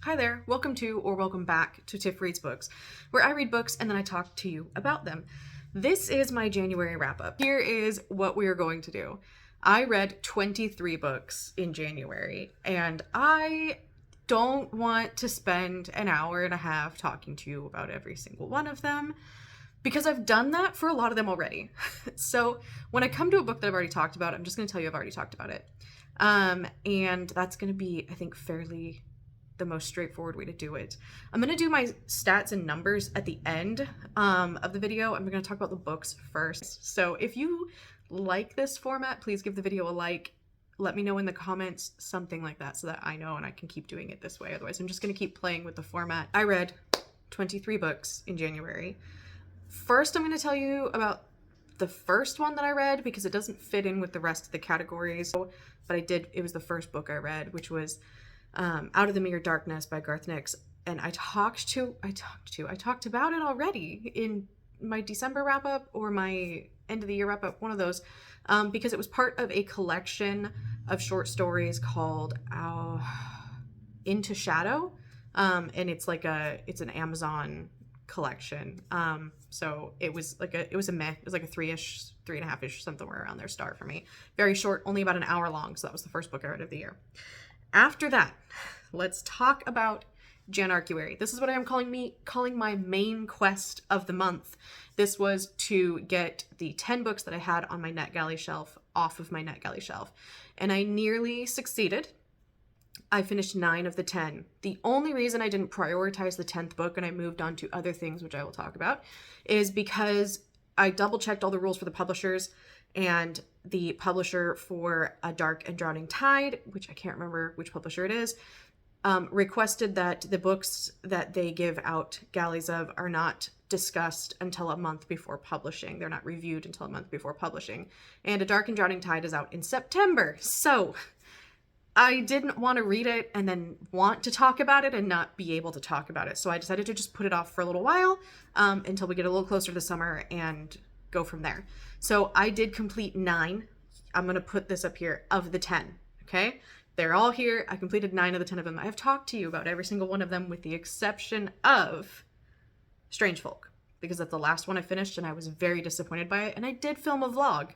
Hi there, welcome to or welcome back to Tiff Reads Books, where I read books and then I talk to you about them. This is my January wrap up. Here is what we are going to do. I read 23 books in January, and I don't want to spend an hour and a half talking to you about every single one of them, because I've done that for a lot of them already. So when I come to a book that I've already talked about, I'm just going to tell you I've already talked about it. And that's going to be, I think, fairly the most straightforward way to do it. I'm going to do my stats and numbers at the end of the video. I'm going to talk about the books first. So if you like this format, please give the video a like. Let me know in the comments, something like that, so that I know and I can keep doing it this way. Otherwise, I'm just going to keep playing with the format. I read 23 books in January. First, I'm going to tell you about the first one that I read because it doesn't fit in with the rest of the categories. But it was the first book I read, which was Out of the Mere Darkness by Garth Nix. And I talked about it already in my December wrap up or my end of the year wrap up, one of those, because it was part of a collection of short stories called Into Shadow. And it's an Amazon collection. So it was like a 3-ish, 3.5-ish, somewhere around there star for me. Very short, only about an hour long. So that was the first book I read of the year. After that, let's talk about JanARCuary. This is what I am calling my main quest of the month. This was to get the 10 books that I had on my NetGalley shelf off of my NetGalley shelf. And I nearly succeeded. I finished 9 of the 10. The only reason I didn't prioritize the 10th book and I moved on to other things, which I will talk about, is because I double checked all the rules for the publishers, and the publisher for A Dark and Drowning Tide, which I can't remember which publisher it is, requested that the books that they give out galleys of are not discussed until a month before publishing. They're not reviewed until a month before publishing. And A Dark and Drowning Tide is out in September. So I didn't want to read it and then want to talk about it and not be able to talk about it. So I decided to just put it off for a little while until we get a little closer to summer and go from there. So I did complete 9. I'm going to put this up here of the 10. Okay. They're all here. I completed 9 of the 10 of them. I have talked to you about every single one of them with the exception of Strange Folk, because that's the last one I finished and I was very disappointed by it. And I did film a vlog,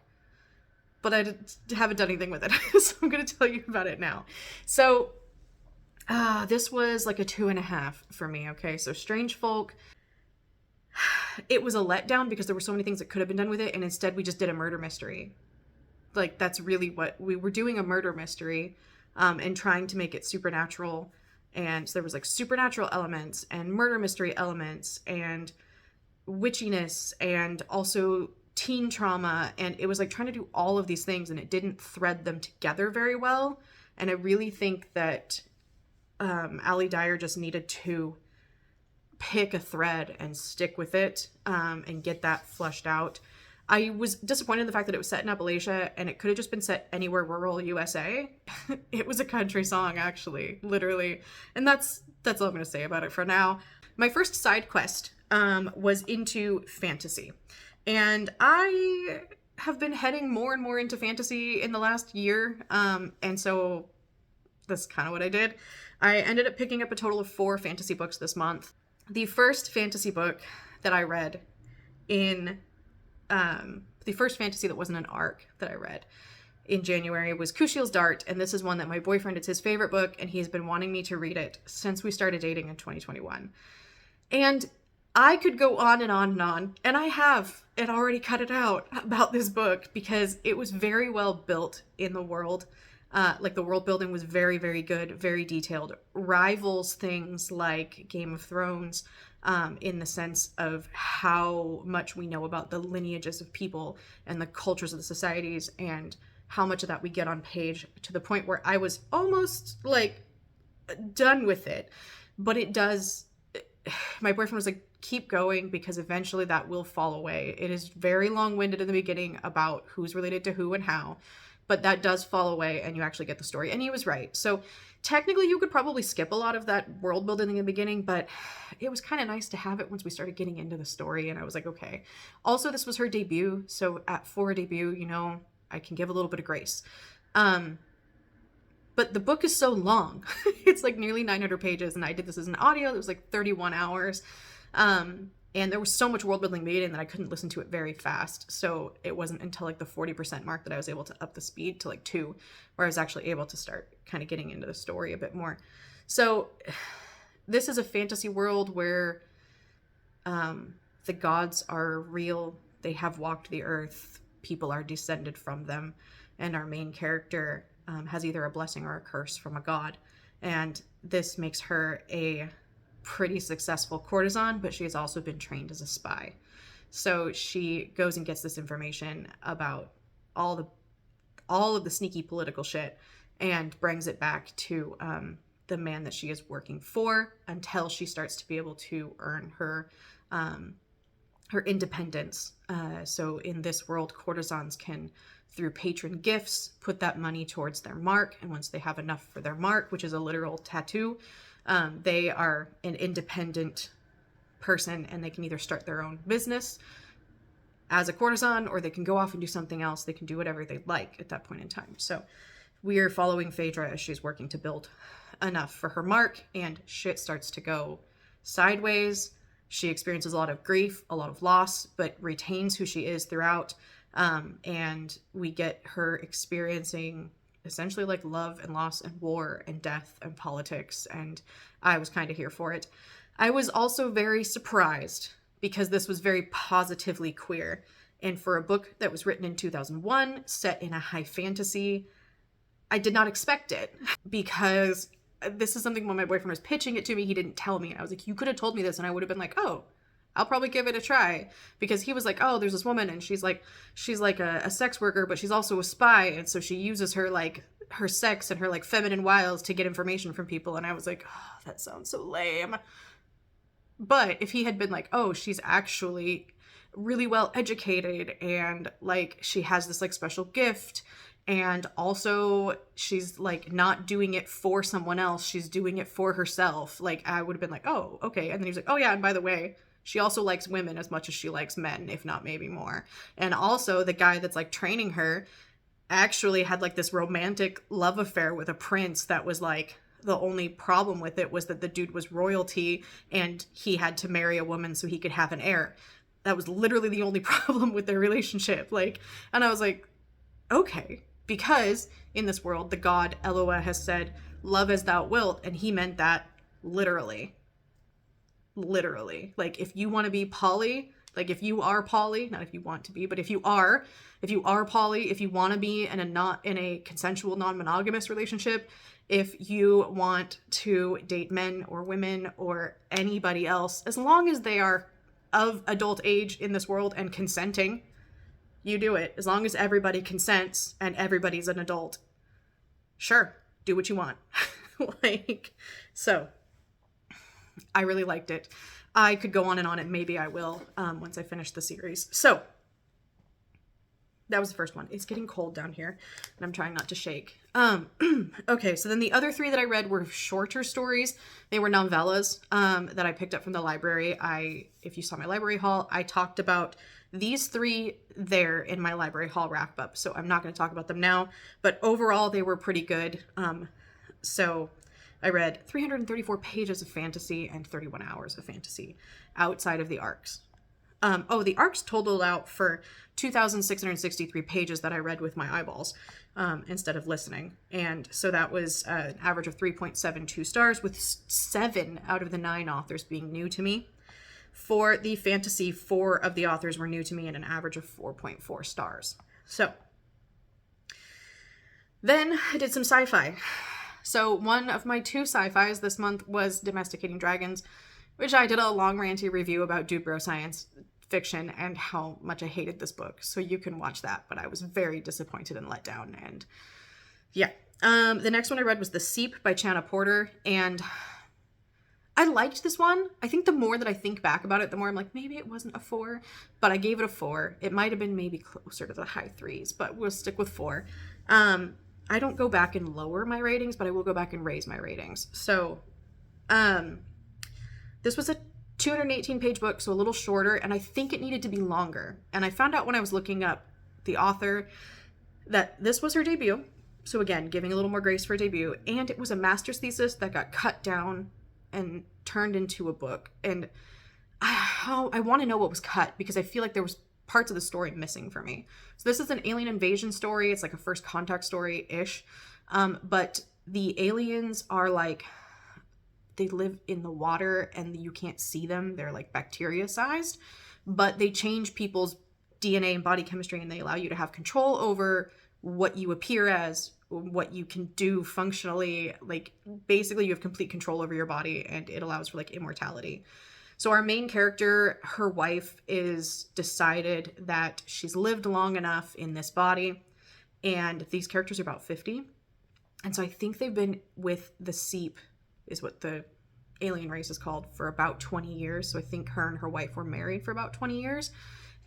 but I haven't done anything with it. So I'm going to tell you about it now. So this was like a 2.5 for me. Okay. So Strange Folk, it was a letdown because there were so many things that could have been done with it. And instead we just did a murder mystery. Like, that's really what we were doing, a murder mystery, and trying to make it supernatural. And so there was like supernatural elements and murder mystery elements and witchiness and also teen trauma. And it was like trying to do all of these things and it didn't thread them together very well. And I really think that Ali Dyer just needed to pick a thread and stick with it and get that flushed out. I was disappointed in the fact that it was set in Appalachia and it could have just been set anywhere rural USA. It was a country song, actually, literally. And that's all I'm going to say about it for now. My first side quest was into fantasy. And I have been heading more and more into fantasy in the last year. And so that's kind of what I did. I ended up picking up a total of 4 fantasy books this month. The first fantasy book that I read the first fantasy that wasn't an arc that I read in January was Kushiel's Dart, and this is one that my boyfriend, it's his favorite book, and he's been wanting me to read it since we started dating in 2021. And I could go on and on and on, and I have, and already cut it out about this book because it was very well built in the world. Like, the world building was very, very good, very detailed. Rivals things like Game of Thrones, in the sense of how much we know about the lineages of people and the cultures of the societies and how much of that we get on page, to the point where I was almost like done with it. But it does, my boyfriend was like, keep going because eventually that will fall away. It is very long-winded in the beginning about who's related to who and how, but that does fall away and you actually get the story. And he was right. So technically you could probably skip a lot of that world building in the beginning, but it was kind of nice to have it once we started getting into the story. And I was like, okay. Also, this was her debut. So for a debut, I can give a little bit of grace. But the book is so long. It's like nearly 900 pages, and I did this as an audio. It was like 31 hours. And there was so much world building made in that I couldn't listen to it very fast. So it wasn't until like the 40% mark that I was able to up the speed to like 2, where I was actually able to start kind of getting into the story a bit more. So this is a fantasy world where the gods are real. They have walked the earth. People are descended from them. And our main character has either a blessing or a curse from a god. And this makes her a pretty successful courtesan, but she has also been trained as a spy. So she goes and gets this information about all of the sneaky political shit and brings it back to the man that she is working for, until she starts to be able to earn her independence. So in this world, courtesans can, through patron gifts, put that money towards their mark. And once they have enough for their mark, which is a literal tattoo, they are an independent person, and they can either start their own business as a courtesan, or they can go off and do something else. They can do whatever they like at that point in time. So we are following Phaedra as she's working to build enough for her mark, and shit starts to go sideways. She experiences a lot of grief, a lot of loss, but retains who she is throughout. And we get her experiencing essentially like love and loss and war and death and politics. And I was kind of here for it. I was also very surprised because this was very positively queer. And for a book that was written in 2001, set in a high fantasy, I did not expect it, because this is something when my boyfriend was pitching it to me, he didn't tell me. And I was like, you could have told me this, and I would have been like, oh, I'll probably give it a try. Because he was like, oh, there's this woman, and she's like a sex worker, but she's also a spy. And so she uses her sex and her feminine wiles to get information from people. And I was like, oh, that sounds so lame. But if he had been like, oh, she's actually really well educated, and she has this special gift, and also she's not doing it for someone else, she's doing it for herself, I would have been like, oh, okay. And then he's like, oh yeah, and by the way, she also likes women as much as she likes men, if not maybe more. And also the guy that's training her actually had this romantic love affair with a prince that was the only problem with it was that the dude was royalty and he had to marry a woman so he could have an heir. That was literally the only problem with their relationship. And I was like, okay. Because in this world, the god Eloah has said, love as thou wilt. And he meant that literally. Literally. If you want to be poly, if you are poly, not if you want to be, but if you are poly, if you want to be in a consensual non-monogamous relationship, if you want to date men or women or anybody else, as long as they are of adult age in this world and consenting, you do it. As long as everybody consents and everybody's an adult. Sure, do what you want. So I really liked it. I could go on, and maybe I will once I finish the series. So that was the first one. It's getting cold down here, and I'm trying not to shake. Okay, so then the other 3 that I read were shorter stories. They were novellas that I picked up from the library. If you saw my library haul, I talked about these 3 there in my library haul wrap up, so I'm not going to talk about them now, but overall they were pretty good. So I read 334 pages of fantasy and 31 hours of fantasy outside of the arcs. The arcs totaled out for 2,663 pages that I read with my eyeballs instead of listening. And so that was an average of 3.72 stars, with 7 out of the 9 authors being new to me. For the fantasy, 4 of the authors were new to me, and an average of 4.4 stars. So then I did some sci-fi. So one of my 2 sci-fis this month was Domesticating Dragons, which I did a long ranty review about dude bro science fiction and how much I hated this book. So you can watch that, but I was very disappointed and let down. And yeah. The next one I read was The Seep by Channa Porter, and I liked this one. I think the more that I think back about it, the more I'm like, maybe it wasn't a 4, but I gave it a 4. It might have been maybe closer to the high 3s, but we'll stick with 4. I don't go back and lower my ratings, but I will go back and raise my ratings. So, this was a 218-page book, so a little shorter, and I think it needed to be longer. And I found out when I was looking up the author that this was her debut. So again, giving a little more grace for a debut. And it was a master's thesis that got cut down and turned into a book. And I want to know what was cut, because I feel like there was parts of the story missing for me. So this is an alien invasion story. It's like a first contact story-ish. But the aliens are like, they live in the water and you can't see them. They're like bacteria sized, but they change people's DNA and body chemistry, and they allow you to have control over what you appear as, what you can do functionally. Like basically you have complete control over your body, and it allows for like immortality. So our main character, her wife is decided that she's lived long enough in this body, and these characters are about 50. And so I think they've been with the Seep, is what the alien race is called, for about 20 years. So I think her and her wife were married for about 20 years.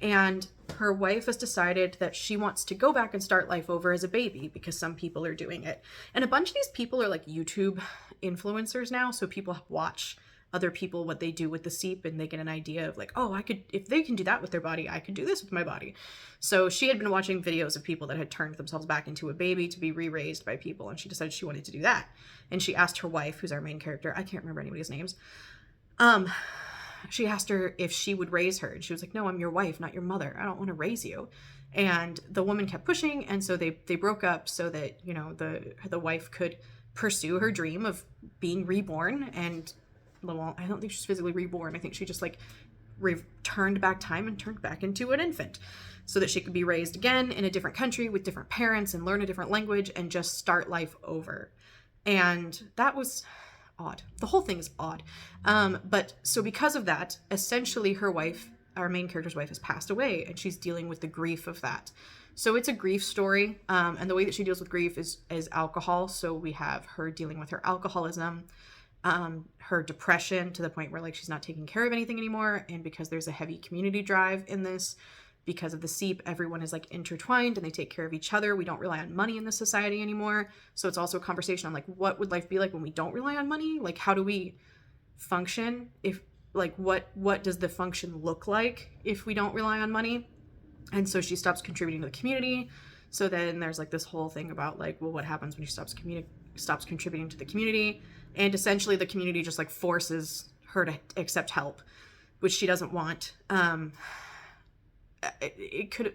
And her wife has decided that she wants to go back and start life over as a baby, because some people are doing it. And a bunch of these people are like YouTube influencers now. So people watch other people, what they do with the Seep, and they get an idea of like, oh, I could, if they can do that with their body, I could do this with my body. So she had been watching videos of people that had turned themselves back into a baby to be re-raised by people, and she decided she wanted to do that. And she asked her wife, who's our main character, I can't remember anybody's names, she asked her if she would raise her, and she was like, no, I'm your wife, not your mother. I don't want to raise you. And the woman kept pushing, and so they broke up so that, you know, the wife could pursue her dream of being reborn. And well, I don't think she's physically reborn. I think she just like turned back time and turned back into an infant so that she could be raised again in a different country with different parents and learn a different language and just start life over. And that was odd. The whole thing is odd. But so because of that, essentially her wife, our main character's wife, has passed away, and she's dealing with the grief of that. So it's a grief story. And the way that she deals with grief is alcohol. So we have her dealing with her alcoholism, her depression, to the point where like she's not taking care of anything anymore. And because there's a heavy community drive in this, because of the Seep, everyone is like intertwined and they take care of each other. We don't rely on money in this society anymore. So it's also a conversation on like, what would life be like when we don't rely on money? Like, how do we function if like, what does the function look like if we don't rely on money? And so she stops contributing to the community. So then there's like this whole thing about like, well, what happens when she stops contributing to the community? And essentially the community just like forces her to accept help, which she doesn't want.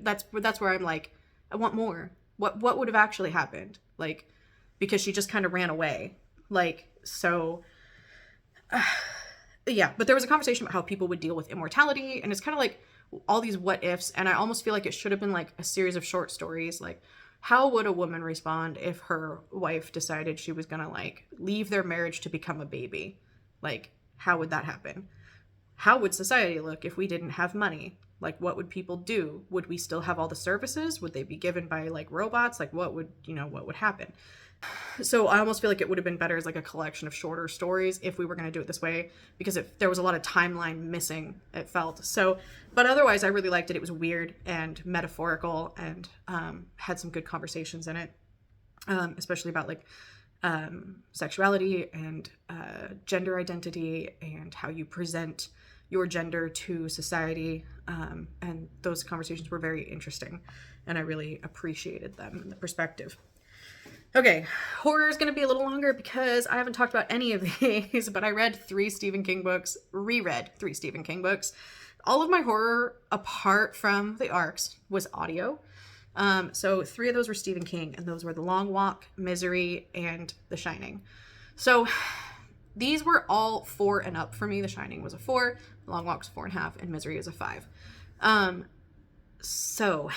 That's where I'm like, I want more. What would have actually happened? Like, because she just kind of ran away. Like, so yeah, but there was a conversation about how people would deal with immortality, and it's kind of like all these what ifs. And I almost feel like it should have been like a series of short stories. Like, how would a woman respond if her wife decided she was gonna like leave their marriage to become a baby? Like, how would that happen? How would society look if we didn't have money? Like, what would people do? Would we still have all the services? Would they be given by like robots? Like, what would happen? So I almost feel like it would have been better as like a collection of shorter stories if we were going to do it this way, because there was a lot of timeline missing, it felt. So, but otherwise I really liked it. It was weird and metaphorical, and had some good conversations in it, especially about like sexuality and gender identity and how you present your gender to society. And those conversations were very interesting, and I really appreciated them and the perspective. Okay, horror is going to be a little longer because I haven't talked about any of these, but I read 3 Stephen King books, reread 3 Stephen King books. All of my horror, apart from the ARCs, was audio. So 3 of those were Stephen King, and those were The Long Walk, Misery, and The Shining. So these were all 4 and up for me. The Shining was a 4, The Long Walk was 4.5, and Misery is a 5. So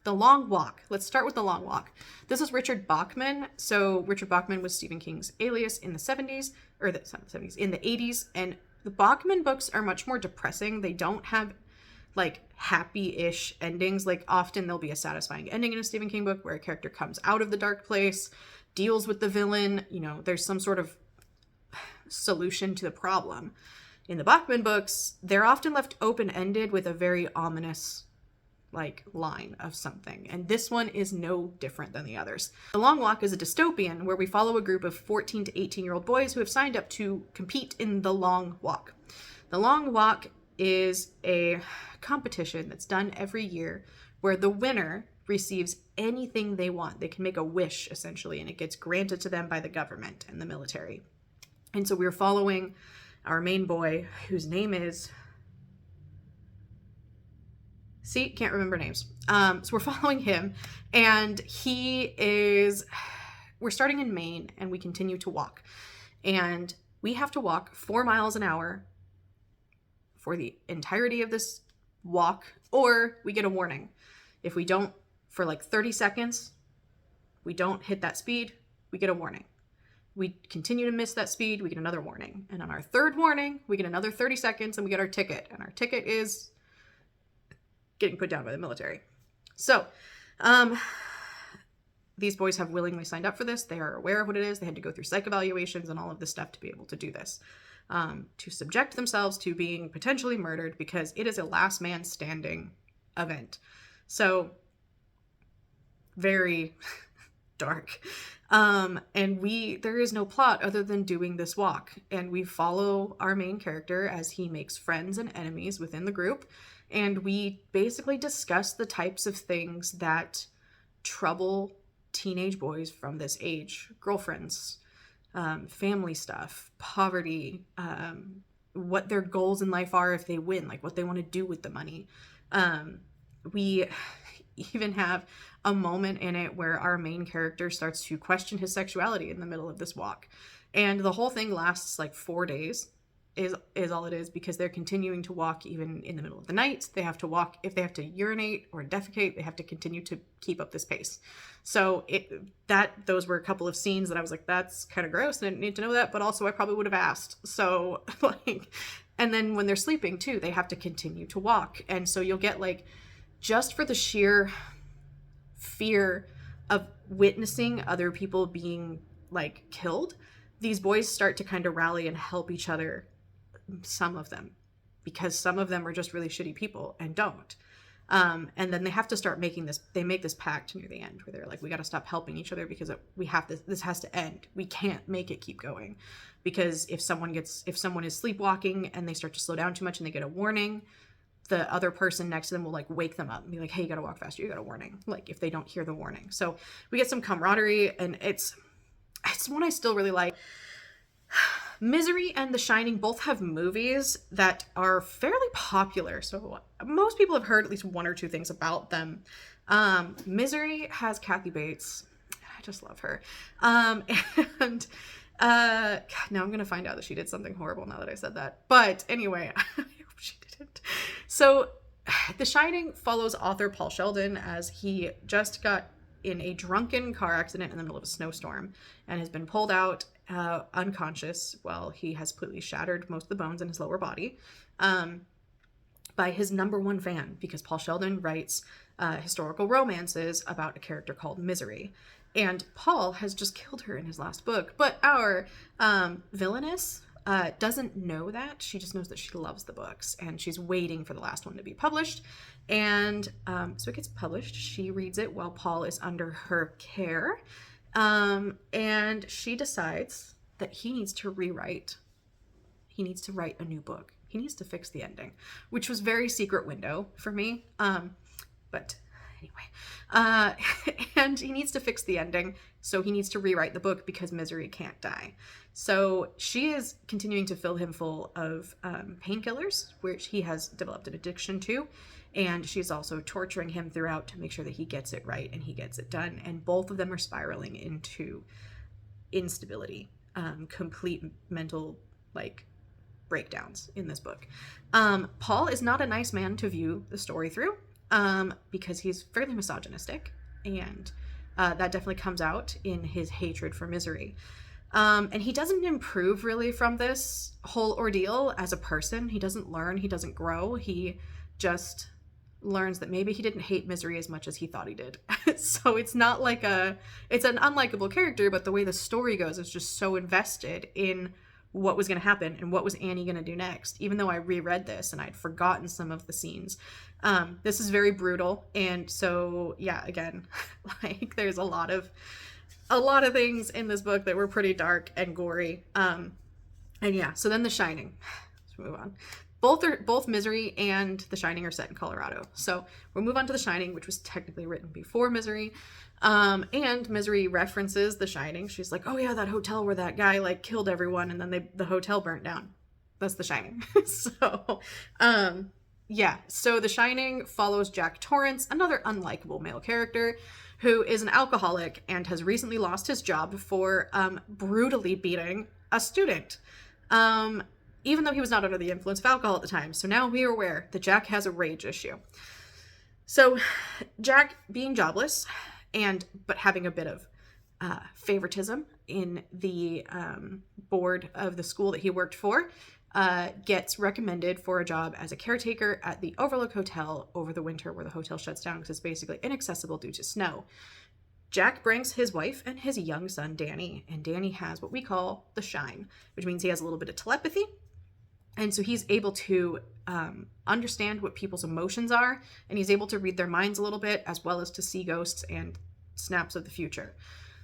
The Long Walk. Let's start with The Long Walk. This is Richard Bachman. So Richard Bachman was Stephen King's alias in the 70s, or the 70s, in the 80s. And the Bachman books are much more depressing. They don't have like happy-ish endings. Like often there'll be a satisfying ending in a Stephen King book where a character comes out of the dark place, deals with the villain, you know, there's some sort of solution to the problem. In the Bachman books, they're often left open-ended with a very ominous like line of something, and this one is no different than the others. The Long Walk is a dystopian where we follow a group of 14 to 18-year-old boys who have signed up to compete in the Long Walk. The Long Walk is a competition that's done every year where the winner receives anything they want. They can make a wish, essentially, and it gets granted to them by the government and the military. And so we're following our main boy, whose name is... See, can't remember names. So we're following him, and we're starting in Maine, and we continue to walk. And we have to walk 4 miles an hour for the entirety of this walk, or we get a warning. If we don't, for like 30 seconds, we don't hit that speed, we get a warning. We continue to miss that speed, we get another warning. And on our third warning, we get another 30 seconds and we get our ticket. And our ticket is getting put down by the military. So, these boys have willingly signed up for this. They are aware of what it is. They had to go through psych evaluations and all of this stuff to be able to do this. To subject themselves to being potentially murdered because it is a last man standing event. So, very dark. And there is no plot other than doing this walk. And we follow our main character as he makes friends and enemies within the group. And we basically discuss the types of things that trouble teenage boys from this age. Girlfriends, family stuff, poverty, what their goals in life are if they win, like what they want to do with the money. We even have a moment in it where our main character starts to question his sexuality in the middle of this walk. And the whole thing lasts like 4 days is all it is, because they're continuing to walk even in the middle of the night. They have to walk, if they have to urinate or defecate, they have to continue to keep up this pace. So those were a couple of scenes that I was like, that's kind of gross, and I didn't need to know that, but also I probably would have asked. So and then when they're sleeping too, they have to continue to walk. And so you'll get like, just for the sheer fear of witnessing other people being like killed, these boys start to kind of rally and help each other, some of them, because some of them are just really shitty people and don't. And then they have to start they make this pact near the end where they're like, we got to stop helping each other because this has to end. We can't make it keep going, because if someone is sleepwalking and they start to slow down too much and they get a warning, the other person next to them will like wake them up and be like, hey, you got to walk faster. You got a warning. Like if they don't hear the warning. So we get some camaraderie, and it's one I still really like. Misery and The Shining both have movies that are fairly popular, so most people have heard at least 1 or 2 things about them. Misery has Kathy Bates. I just love her. And God, now I'm gonna find out that she did something horrible now that I said that. But anyway, I hope she didn't. So The Shining follows author Paul Sheldon as he just got in a drunken car accident in the middle of a snowstorm and has been pulled out unconscious. Well, he has completely shattered most of the bones in his lower body by his #1 fan, because Paul Sheldon writes historical romances about a character called Misery. And Paul has just killed her in his last book. But our villainess doesn't know that. She just knows that she loves the books, and she's waiting for the last one to be published. And so it gets published. She reads it while Paul is under her care. And she decides that he needs to rewrite. He needs to write a new book. He needs to fix the ending, which was very secret window for me. But anyway, and he needs to fix the ending. So he needs to rewrite the book because Misery can't die. So she is continuing to fill him full of painkillers, which he has developed an addiction to. And she's also torturing him throughout to make sure that he gets it right and he gets it done. And both of them are spiraling into instability, complete mental breakdowns in this book. Paul is not a nice man to view the story through because he's fairly misogynistic, and that definitely comes out in his hatred for Misery. And he doesn't improve really from this whole ordeal as a person. He doesn't learn, he doesn't grow. He just learns that maybe he didn't hate Misery as much as he thought he did. So it's not like it's an unlikable character, but the way the story goes is just so invested in what was going to happen and what was Annie going to do next. Even though I reread this and I'd forgotten some of the scenes. This is very brutal. And so, yeah, again, there's a lot of things in this book that were pretty dark and gory. And yeah, so then The Shining. move on. Both Misery and The Shining are set in Colorado. So we'll move on to The Shining, which was technically written before Misery. And Misery references The Shining. She's like, oh yeah, that hotel where that guy like killed everyone and then the hotel burnt down. That's The Shining. So, yeah. So The Shining follows Jack Torrance, another unlikable male character who is an alcoholic and has recently lost his job for brutally beating a student. Even though he was not under the influence of alcohol at the time. So now we are aware that Jack has a rage issue. So Jack, being jobless but having a bit of favoritism in the board of the school that he worked for, gets recommended for a job as a caretaker at the Overlook Hotel over the winter, where the hotel shuts down because it's basically inaccessible due to snow. Jack brings his wife and his young son, Danny, and Danny has what we call the shine, which means he has a little bit of telepathy. And so he's able to understand what people's emotions are, and he's able to read their minds a little bit, as well as to see ghosts and snaps of the future.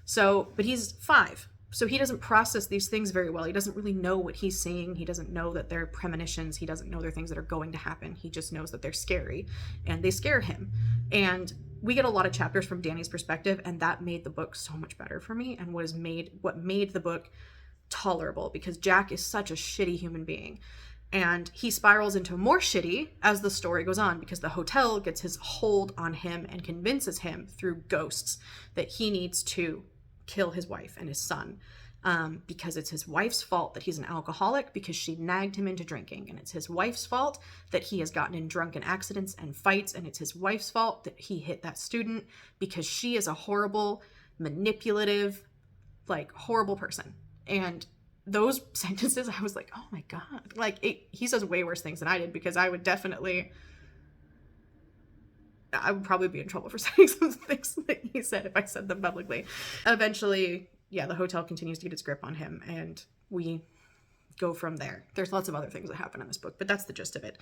So, but he's 5, so he doesn't process these things very well. He doesn't really know what he's seeing. He doesn't know that they're premonitions. He doesn't know they're things that are going to happen. He just knows that they're scary, and they scare him. And we get a lot of chapters from Danny's perspective, and that made the book so much better for me, and what made the book tolerable, because Jack is such a shitty human being. And he spirals into more shitty as the story goes on, because the hotel gets his hold on him and convinces him through ghosts that he needs to kill his wife and his son, because it's his wife's fault that he's an alcoholic, because she nagged him into drinking, and it's his wife's fault that he has gotten in drunken accidents and fights, and it's his wife's fault that he hit that student, because she is a horrible, manipulative, like horrible person. And those sentences, I was like, oh my God, like he says way worse things than I did, because I would probably be in trouble for saying some things that he said if I said them publicly. Eventually, yeah, the hotel continues to get its grip on him, and we go from there. There's lots of other things that happen in this book, but that's the gist of it.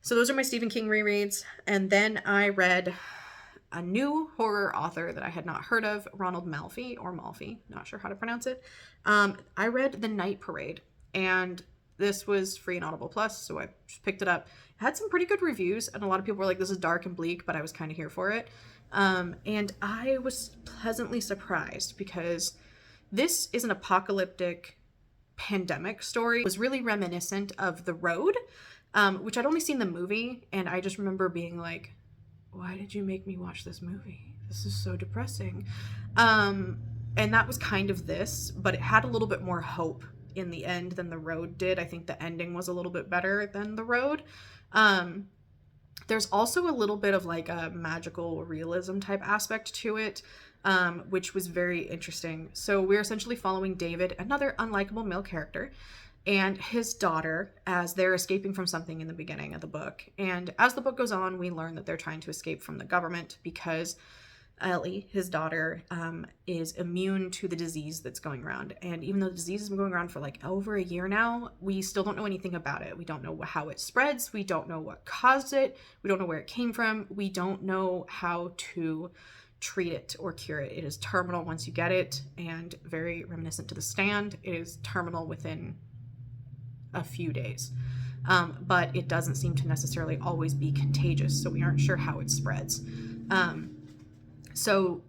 So those are my Stephen King rereads. And then I read a new horror author that I had not heard of, Ronald Malfi, not sure how to pronounce it. I read The Night Parade, and this was free in Audible Plus, so I just picked it up. It had some pretty good reviews, and a lot of people were like, this is dark and bleak, but I was kind of here for it. And I was pleasantly surprised, because this is an apocalyptic pandemic story. It was really reminiscent of The Road, which I'd only seen the movie, and I just remember being like, why did you make me watch this movie? This is so depressing. And that was kind of this, but it had a little bit more hope in the end than The Road did. I think the ending was a little bit better than The Road. There's also a little bit of like a magical realism type aspect to it, which was very interesting. So we're essentially following David, another unlikable male character, and his daughter as they're escaping from something in the beginning of the book. And as the book goes on, we learn that they're trying to escape from the government because Ellie, his daughter, is immune to the disease that's going around. And even though the disease has been going around for like over a year now, we still don't know anything about it. We don't know how it spreads. We don't know what caused it. We don't know where it came from. We don't know how to treat it or cure it. It is terminal once you get it, and very reminiscent to The Stand. It is terminal within a few days. But it doesn't seem to necessarily always be contagious, so we aren't sure how it spreads. So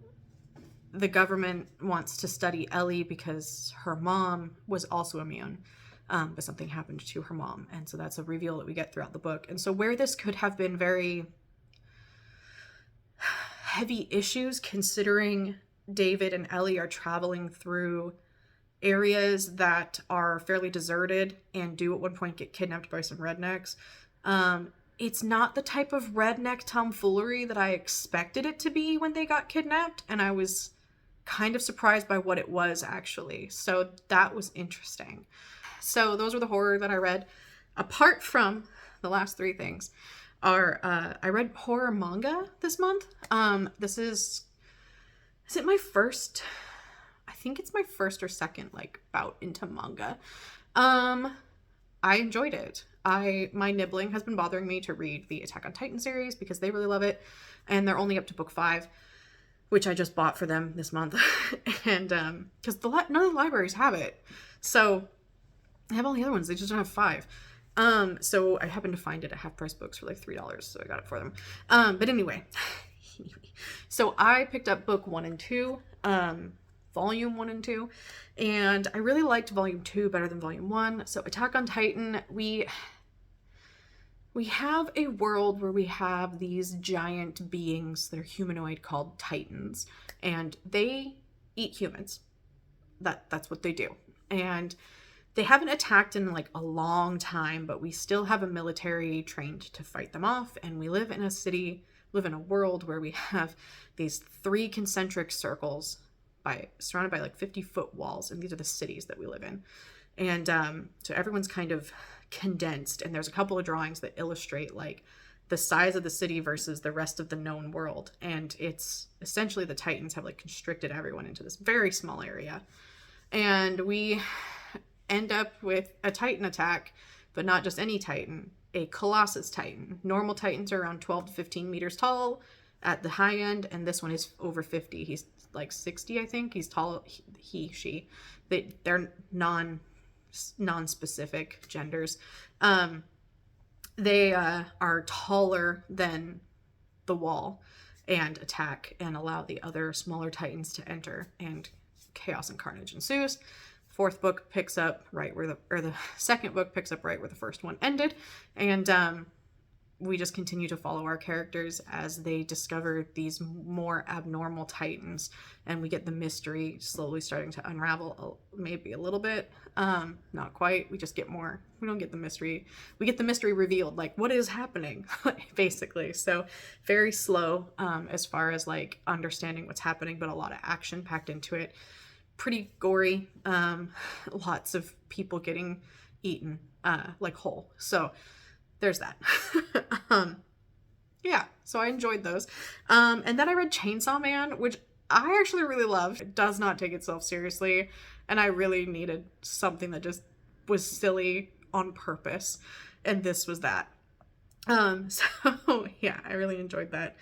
the government wants to study Ellie because her mom was also immune, but something happened to her mom. And so that's a reveal that we get throughout the book. And so where this could have been very heavy issues, considering David and Ellie are traveling through areas that are fairly deserted and do at one point get kidnapped by some rednecks. It's not the type of redneck tomfoolery that I expected it to be when they got kidnapped, and I was kind of surprised by what it was, actually. So that was interesting. So those were the horror that I read. Apart from the last three things are, I read horror manga this month. Is it my first? I think it's my first or second, like, bout into manga. I enjoyed it. My nibbling has been bothering me to read the Attack on Titan series because they really love it, and they're only up to book 5, which I just bought for them this month. And because none of the libraries have it, so I have all the other ones. They just don't have 5. So I happened to find it at Half Price Books for like $3, so I got it for them. But anyway, so I picked up book 1 and 2, volume 1 and 2, and I really liked volume 2 better than volume 1. So Attack on Titan, we have a world where we have these giant beings that are humanoid called Titans, and they eat humans. That's what they do. And they haven't attacked in like a long time, but we still have a military trained to fight them off. And we live in a world where we have these 3 concentric circles surrounded by like 50-foot walls. And these are the cities that we live in. And so everyone's kind of condensed. And there's a couple of drawings that illustrate like the size of the city versus the rest of the known world. And it's essentially the Titans have like constricted everyone into this very small area. And we end up with a Titan attack, but not just any Titan, a Colossus Titan. Normal Titans are around 12 to 15 meters tall at the high end, and this one is over 50. He's like 60, I think. He's tall. She. They're non-specific genders. They are taller than the wall and attack and allow the other smaller Titans to enter, and chaos and carnage ensues. Fourth book picks up right where the second book picks up right where the first one ended, and we just continue to follow our characters as they discover these more abnormal Titans, and we get the mystery slowly starting to unravel, maybe a little bit, not quite. We just get more. We don't get the mystery. We get the mystery revealed, like what is happening, basically. So very slow as far as like understanding what's happening, but a lot of action packed into it. Pretty gory, lots of people getting eaten like whole. So there's that. Yeah, so I enjoyed those. And then I read Chainsaw Man, which I actually really loved. It does not take itself seriously, and I really needed something that just was silly on purpose, and this was that. So yeah, I really enjoyed that.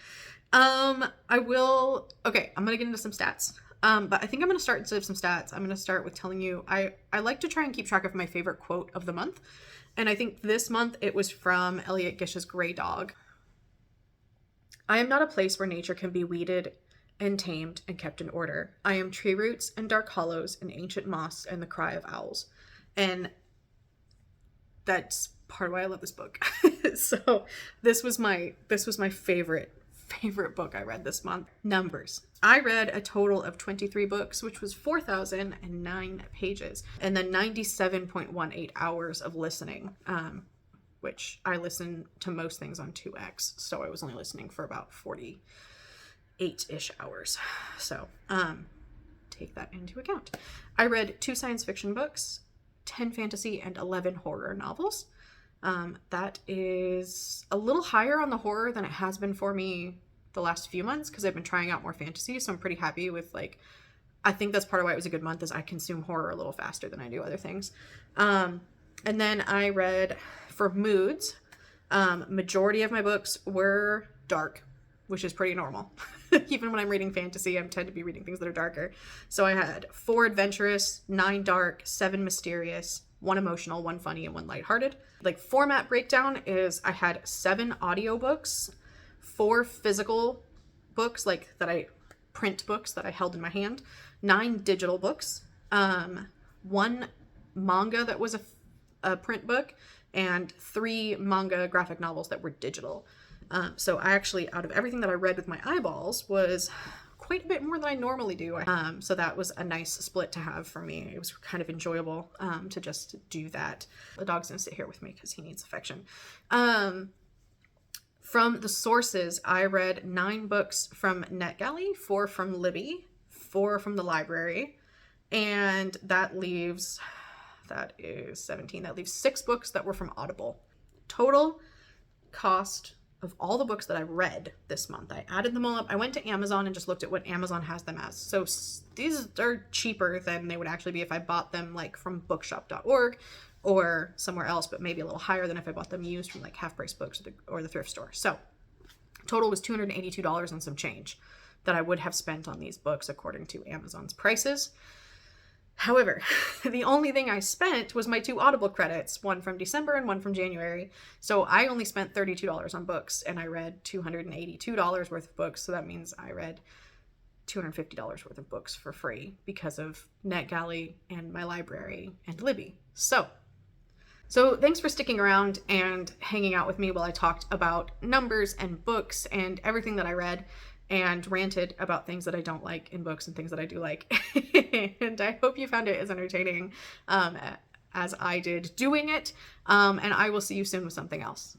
I'm gonna get into some stats. But I think I'm going to start, instead of some stats, I'm going to start with telling you, I like to try and keep track of my favorite quote of the month. And I think this month it was from Elliot Gish's Grey Dog. I am not a place where nature can be weeded and tamed and kept in order. I am tree roots and dark hollows and ancient moss and the cry of owls. And that's part of why I love this book. So this was my favorite book I read this month. Numbers. I read a total of 23 books, which was 4,009 pages, and then 97.18 hours of listening, which I listen to most things on 2x, so I was only listening for about 48-ish hours. So take that into account. I read 2 science fiction books, 10 fantasy, and 11 horror novels. That is a little higher on the horror than it has been for me the last few months, because I've been trying out more fantasy, so I'm pretty happy with, like, I think that's part of why it was a good month, is I consume horror a little faster than I do other things. And then I read, for moods, majority of my books were dark, which is pretty normal. Even when I'm reading fantasy, I tend to be reading things that are darker. So I had 4 adventurous, 9 dark, 7 mysterious, 1 emotional, 1 funny, and 1 lighthearted. Like, format breakdown is I had 7 audiobooks, 4 physical books, like print books that I held in my hand, 9 digital books, 1 manga that was a print book, and 3 manga graphic novels that were digital. So I actually, out of everything that I read with my eyeballs, was quite a bit more than I normally do. So that was a nice split to have for me. It was kind of enjoyable to just do that. The dog's gonna sit here with me because he needs affection. From the sources, I read 9 books from NetGalley, 4 from Libby, 4 from the library, and that is 17. That leaves 6 books that were from Audible. Total cost of all the books that I read this month, I added them all up. I went to Amazon and just looked at what Amazon has them as. So these are cheaper than they would actually be if I bought them like from bookshop.org or somewhere else, but maybe a little higher than if I bought them used from like Half Price Books or the thrift store. So total was $282 and some change that I would have spent on these books according to Amazon's prices. However, the only thing I spent was my 2 Audible credits, one from December and one from January. So I only spent $32 on books, and I read $282 worth of books. So that means I read $250 worth of books for free because of NetGalley and my library and Libby. So thanks for sticking around and hanging out with me while I talked about numbers and books and everything that I read, and ranted about things that I don't like in books and things that I do like. And I hope you found it as entertaining as I did doing it. And I will see you soon with something else.